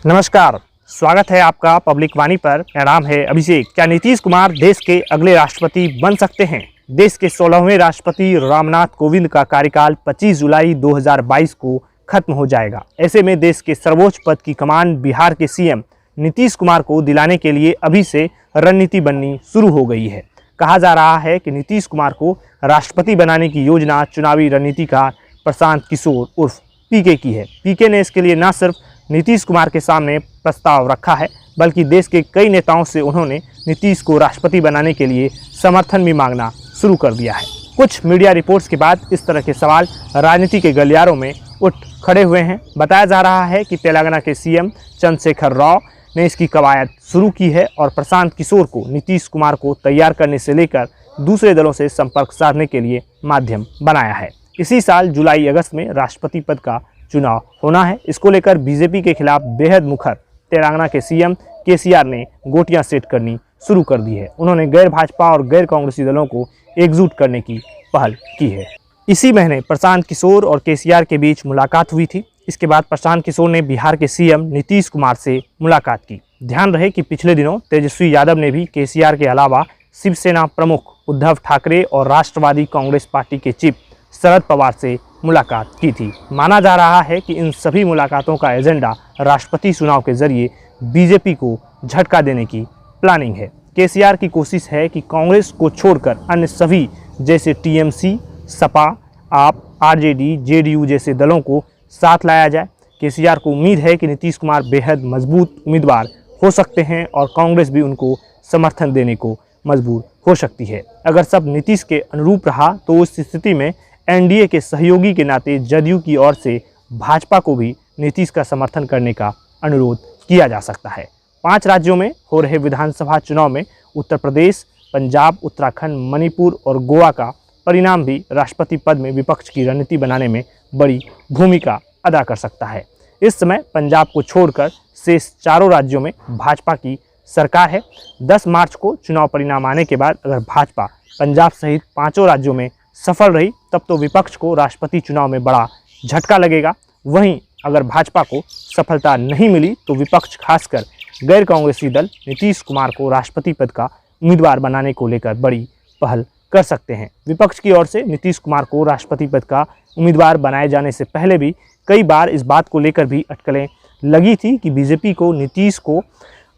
नमस्कार, स्वागत है आपका पब्लिक वाणी पर। मेरा नाम है अभिषेक। क्या नीतीश कुमार देश के अगले राष्ट्रपति बन सकते हैं? देश के 16वें राष्ट्रपति रामनाथ कोविंद का कार्यकाल 25 जुलाई 2022 को खत्म हो जाएगा। ऐसे में देश के सर्वोच्च पद की कमान बिहार के सीएम नीतीश कुमार को दिलाने के लिए अभी से रणनीति बननी शुरू हो गई है। कहा जा रहा है कि नीतीश कुमार को राष्ट्रपति बनाने की योजना चुनावी रणनीतिकार प्रशांत किशोर उर्फ पीके की है। पीके ने इसके लिए न सिर्फ नीतीश कुमार के सामने प्रस्ताव रखा है, बल्कि देश के कई नेताओं से उन्होंने नीतीश को राष्ट्रपति बनाने के लिए समर्थन भी मांगना शुरू कर दिया है। कुछ मीडिया रिपोर्ट्स के बाद इस तरह के सवाल राजनीति के गलियारों में उठ खड़े हुए हैं। बताया जा रहा है कि तेलंगाना के सीएम चंद्रशेखर राव ने इसकी कवायद शुरू की है और प्रशांत किशोर को नीतीश कुमार को तैयार करने से लेकर दूसरे दलों से संपर्क साधने के लिए माध्यम बनाया है। इसी साल जुलाई अगस्त में राष्ट्रपति पद का चुनाव होना है। इसको लेकर बीजेपी के खिलाफ बेहद मुखर तेलंगाना के सीएम केसीआर ने गोटियां सेट करनी शुरू कर दी है। उन्होंने गैर भाजपा और गैर कांग्रेसी दलों को एकजुट करने की पहल की है। इसी महीने प्रशांत किशोर और केसीआर के बीच मुलाकात हुई थी। इसके बाद प्रशांत किशोर ने बिहार के सीएम नीतीश कुमार से मुलाकात की। ध्यान रहे कि पिछले दिनों तेजस्वी यादव ने भी केसीआर के अलावा शिवसेना प्रमुख उद्धव ठाकरे और राष्ट्रवादी कांग्रेस पार्टी के चीफ शरद पवार से मुलाकात की थी। माना जा रहा है कि इन सभी मुलाकातों का एजेंडा राष्ट्रपति चुनाव के जरिए बीजेपी को झटका देने की प्लानिंग है। केसीआर की कोशिश है कि कांग्रेस को छोड़कर अन्य सभी जैसे टीएमसी, सपा, आप, आरजेडी, जेडीयू जैसे दलों को साथ लाया जाए। केसीआर को उम्मीद है कि नीतीश कुमार बेहद मजबूत उम्मीदवार हो सकते हैं और कांग्रेस भी उनको समर्थन देने को मजबूर हो सकती है। अगर सब नीतीश के अनुरूप रहा तो उस स्थिति में एनडीए के सहयोगी के नाते जदयू की ओर से भाजपा को भी नीतीश का समर्थन करने का अनुरोध किया जा सकता है। 5 राज्यों में हो रहे विधानसभा चुनाव में उत्तर प्रदेश, पंजाब, उत्तराखंड, मणिपुर और गोवा का परिणाम भी राष्ट्रपति पद में विपक्ष की रणनीति बनाने में बड़ी भूमिका अदा कर सकता है। इस समय पंजाब को छोड़कर शेष 4 राज्यों में भाजपा की सरकार है। 10 मार्च को चुनाव परिणाम आने के बाद अगर भाजपा पंजाब सहित 5 राज्यों में सफल रही तब तो विपक्ष को राष्ट्रपति चुनाव में बड़ा झटका लगेगा। वहीं अगर भाजपा को सफलता नहीं मिली तो विपक्ष खासकर गैर कांग्रेसी दल नीतीश कुमार को राष्ट्रपति पद का उम्मीदवार बनाने को लेकर बड़ी पहल कर सकते हैं। विपक्ष की ओर से नीतीश कुमार को राष्ट्रपति पद का उम्मीदवार बनाए जाने से पहले भी कई बार इस बात को लेकर भी अटकलें लगी थी कि बीजेपी को नीतीश को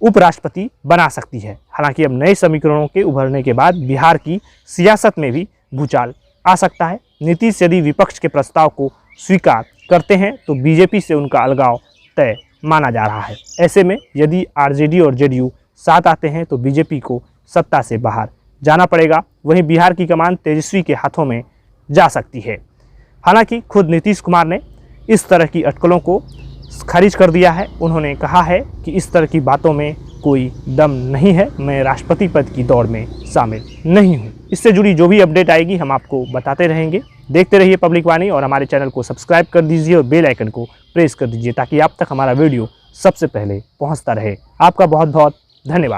उपराष्ट्रपति बना सकती है। हालांकि अब नए समीकरणों के उभरने के बाद बिहार की सियासत में भी भूचाल आ सकता है। नीतीश यदि विपक्ष के प्रस्ताव को स्वीकार करते हैं तो बीजेपी से उनका अलगाव तय माना जा रहा है। ऐसे में यदि आरजेडी और जेडीयू साथ आते हैं तो बीजेपी को सत्ता से बाहर जाना पड़ेगा। वहीं बिहार की कमान तेजस्वी के हाथों में जा सकती है। हालांकि खुद नीतीश कुमार ने इस तरह की अटकलों को खारिज कर दिया है। उन्होंने कहा है कि इस तरह की बातों में कोई दम नहीं है, मैं राष्ट्रपति पद की दौड़ में शामिल नहीं हूं। इससे जुड़ी जो भी अपडेट आएगी हम आपको बताते रहेंगे। देखते रहिए पब्लिक वाणी और हमारे चैनल को सब्सक्राइब कर दीजिए और बेल आइकन को प्रेस कर दीजिए ताकि आप तक हमारा वीडियो सबसे पहले पहुंचता रहे। आपका बहुत बहुत धन्यवाद।